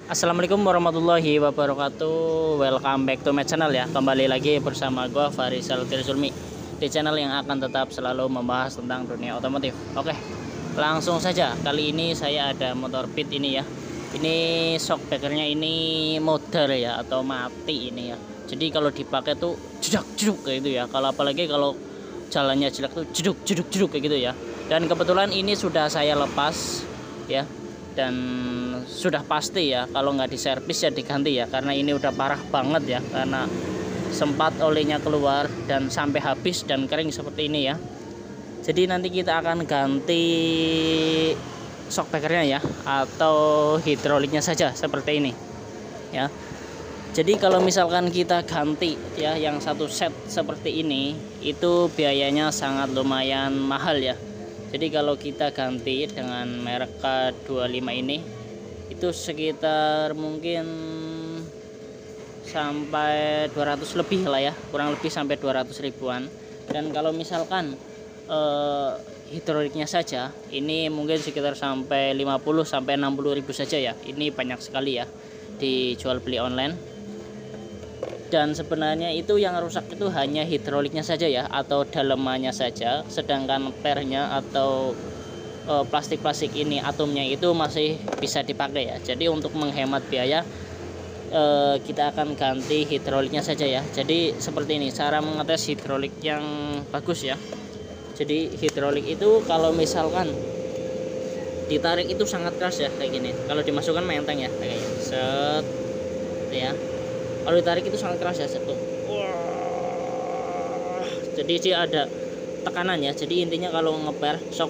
Assalamualaikum warahmatullahi wabarakatuh. Welcome back to my channel ya. Kembali lagi bersama gua Farisal Tirsulmi di channel yang akan tetap selalu membahas tentang dunia otomotif. Oke, langsung saja. Kali ini saya ada motor Pit ini ya. Ini shock breakernya ini modar ya atau mati ini ya. Jadi kalau dipakai tuh jeduk kayak gitu ya. Kalau apalagi kalau jalannya jelek tuh jeduk kayak gitu ya. Dan kebetulan ini sudah saya lepas ya. Dan sudah pasti ya kalau nggak diservis ya diganti ya, karena ini udah parah banget ya, karena sempat olinya keluar dan sampai habis dan kering seperti ini ya. Jadi nanti kita akan ganti shock breakernya ya, atau hidroliknya saja seperti ini ya. Jadi kalau misalkan kita ganti ya yang satu set seperti ini, itu biayanya sangat lumayan mahal ya. Jadi kalau kita ganti dengan merek K25 ini, itu sekitar mungkin sampai 200 lebih lah ya, kurang lebih sampai 200 ribuan. Dan kalau misalkan hidroliknya saja, ini mungkin sekitar sampai 50 sampai 60 ribu saja ya. Ini banyak sekali ya dijual beli online. Dan sebenarnya itu yang rusak itu hanya hidroliknya saja ya, atau dalemannya saja, sedangkan pernya atau plastik-plastik ini atomnya itu masih bisa dipakai ya. Jadi untuk menghemat biaya kita akan ganti hidroliknya saja ya. Jadi seperti ini cara mengetes hidrolik yang bagus ya. Jadi hidrolik itu kalau misalkan ditarik itu sangat keras ya kayak gini. Kalau dimasukkan menteng ya kayak gini. Set ya. Kalau ditarik itu sangat keras ya, setuh. Wah. Jadi dia ada tekanan ya. Jadi intinya kalau ngeper shock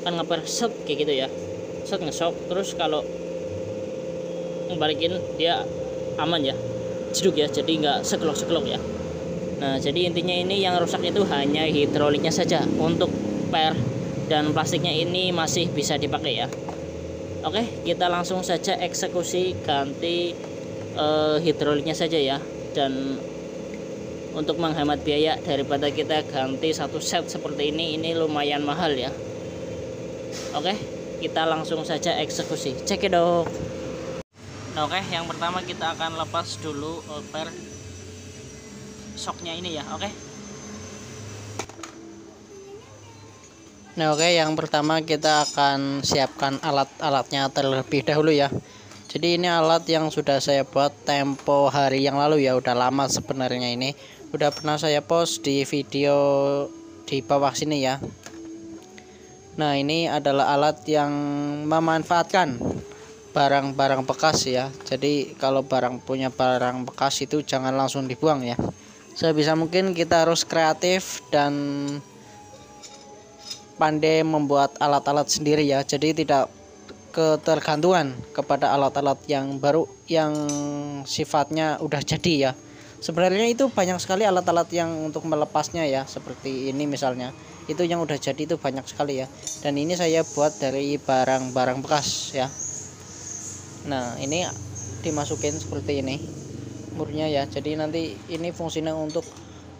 kan ngeper set kayak gitu ya. Set ngesok, terus kalau ngebalikin dia aman ya. Jeduk ya. Jadi nggak segelok ya. Nah, jadi intinya ini yang rusak itu hanya hidroliknya saja. Untuk per dan plastiknya ini masih bisa dipakai ya. Oke, kita langsung saja eksekusi ganti hidroliknya saja ya. Dan untuk menghemat biaya daripada kita ganti satu set seperti ini lumayan mahal ya. Oke, kita langsung saja eksekusi, cekidot. Oke, yang pertama kita akan lepas dulu per shocknya ini ya. Oke. Nah, oke, yang pertama kita akan siapkan alat-alatnya terlebih dahulu ya. Jadi ini alat yang sudah saya buat tempo hari yang lalu ya, udah lama sebenarnya ini. Udah pernah saya post di video di bawah sini ya. Nah, ini adalah alat yang memanfaatkan barang-barang bekas ya. Jadi kalau punya barang bekas itu jangan langsung dibuang ya. Sebisa mungkin kita harus kreatif dan pandai membuat alat-alat sendiri ya. Jadi tidak ketergantungan kepada alat-alat yang baru yang sifatnya udah jadi ya. Sebenarnya itu banyak sekali alat-alat yang untuk melepasnya ya, seperti ini misalnya. Itu yang udah jadi itu banyak sekali ya. Dan ini saya buat dari barang-barang bekas ya. Nah, ini dimasukin seperti ini murnya ya. Jadi nanti ini fungsinya untuk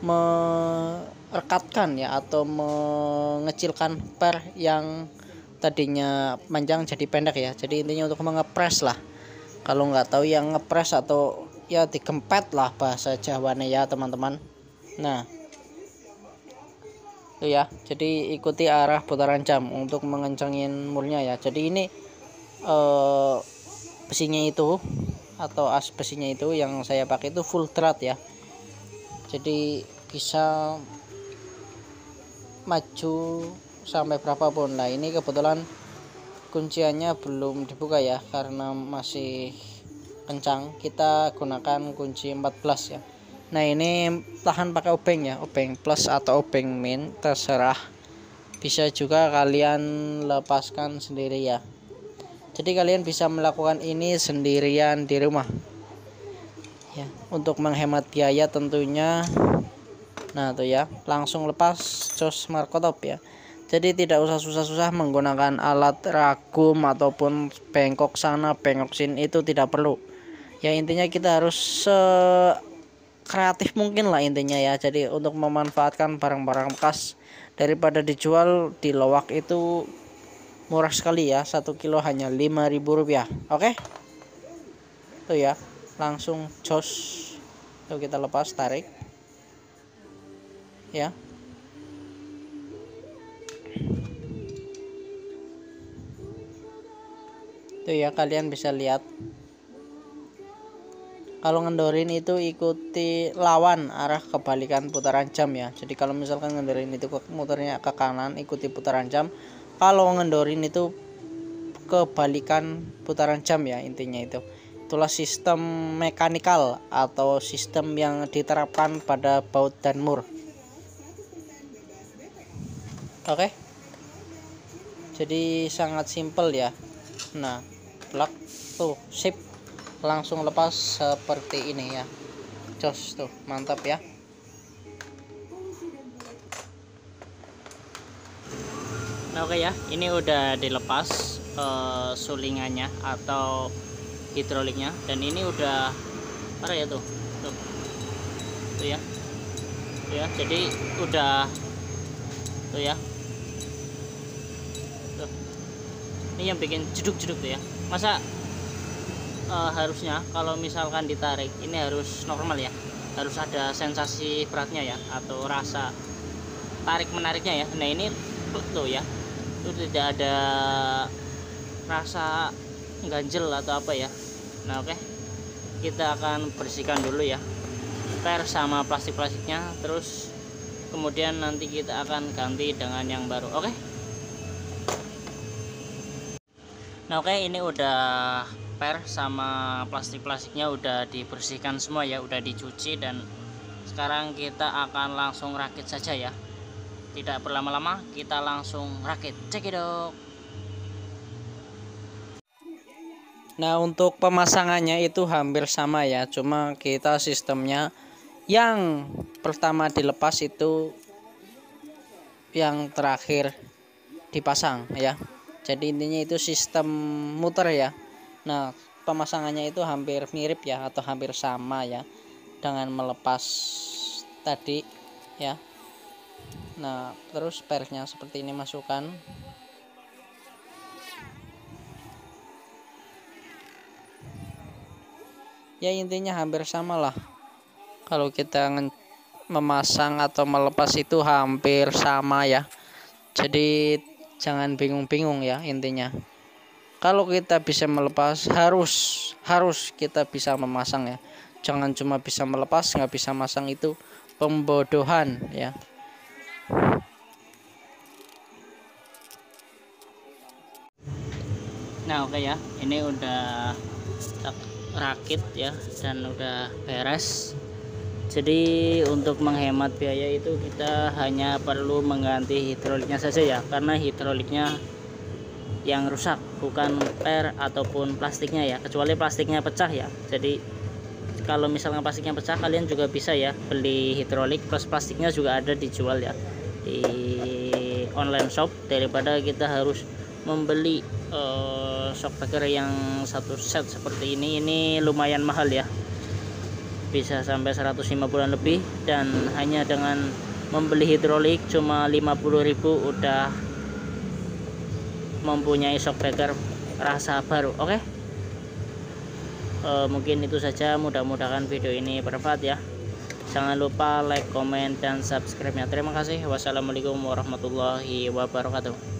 merekatkan ya, atau mengecilkan per yang tadinya panjang jadi pendek ya. Jadi intinya untuk mengepres lah, kalau nggak tahu yang ngepres atau ya digempet lah bahasa Jawanya ya teman-teman. Nah itu ya, jadi ikuti arah putaran jam untuk mengencangin murnya ya. Jadi ini besinya itu atau as besinya itu yang saya pakai itu full drat ya, jadi bisa maju sampai berapapun. Nah, ini kebetulan kunciannya belum dibuka ya karena masih kencang. Kita gunakan kunci 14 ya. Nah, ini tahan pakai obeng ya, obeng plus atau obeng min, terserah. Bisa juga kalian lepaskan sendiri ya. Jadi kalian bisa melakukan ini sendirian di rumah ya, untuk menghemat biaya tentunya. Nah tuh ya, langsung lepas cos markotop ya. Jadi tidak usah susah-susah menggunakan alat ragum ataupun bengkok sana bengkok sini, itu tidak perlu ya. Intinya kita harus kreatif mungkin lah intinya ya. Jadi untuk memanfaatkan barang-barang bekas, daripada dijual di lowak itu murah sekali ya, 1 kilo hanya Rp5.000. Oke. tuh ya, langsung jos. Tuh kita lepas, tarik ya. Tuh ya, kalian bisa lihat kalau ngendorin itu ikuti lawan arah kebalikan putaran jam ya. Jadi kalau misalkan ngendorin itu muternya ke kanan, ikuti putaran jam. Kalau ngendorin itu kebalikan putaran jam ya, intinya itu. Itulah sistem mekanikal atau sistem yang diterapkan pada baut dan mur. Oke. Jadi sangat simpel ya. Nah, plug tuh, sip. Langsung lepas seperti ini ya. Jos tuh, mantap ya. Nah, oke ya, ini udah dilepas sulingannya atau hidroliknya, dan ini udah apa ya tuh ya, jadi udah tuh ya, tuh. Ini yang bikin jeduk-jeduk tuh ya. Masa harusnya kalau misalkan ditarik ini harus normal ya, harus ada sensasi beratnya ya, atau rasa tarik menariknya ya. Nah ini tuh ya, itu tidak ada rasa ganjel atau apa ya. Nah oke, kita akan bersihkan dulu ya per sama plastik-plastiknya, terus kemudian nanti kita akan ganti dengan yang baru. Oke. Nah oke, ini udah per sama plastik-plastiknya udah dibersihkan semua ya, udah dicuci, dan sekarang kita akan langsung rakit saja ya. Tidak berlama-lama, kita langsung rakit. Cekidot. Nah untuk pemasangannya itu hampir sama ya, cuma kita sistemnya yang pertama dilepas itu yang terakhir dipasang ya. Jadi intinya itu sistem muter ya. Nah pemasangannya itu hampir mirip ya, atau hampir sama ya, dengan melepas tadi ya. Nah terus pernya seperti ini masukkan. Ya intinya hampir sama lah. Kalau kita memasang atau melepas itu hampir sama ya. Jadi jangan bingung-bingung ya intinya. Kalau kita bisa melepas, harus kita bisa memasang ya. Jangan cuma bisa melepas nggak bisa masang, itu pembodohan ya. Nah oke ya, ini udah rakit ya, dan udah beres. Jadi untuk menghemat biaya itu kita hanya perlu mengganti hidroliknya saja ya, karena hidroliknya yang rusak, bukan per ataupun plastiknya ya, kecuali plastiknya pecah ya. Jadi kalau misalnya plastiknya pecah, kalian juga bisa ya beli hidrolik plus plastiknya juga ada dijual ya di online shop, daripada kita harus membeli shock breaker yang satu set seperti ini lumayan mahal ya, bisa sampai 150-an lebih, dan hanya dengan membeli hidrolik cuma 50.000 udah mempunyai shock breaker rasa baru. Oke. Mungkin itu saja, mudah-mudahan video ini bermanfaat ya. Jangan lupa like, comment, dan subscribe nya. Terima kasih. Wassalamualaikum warahmatullahi wabarakatuh.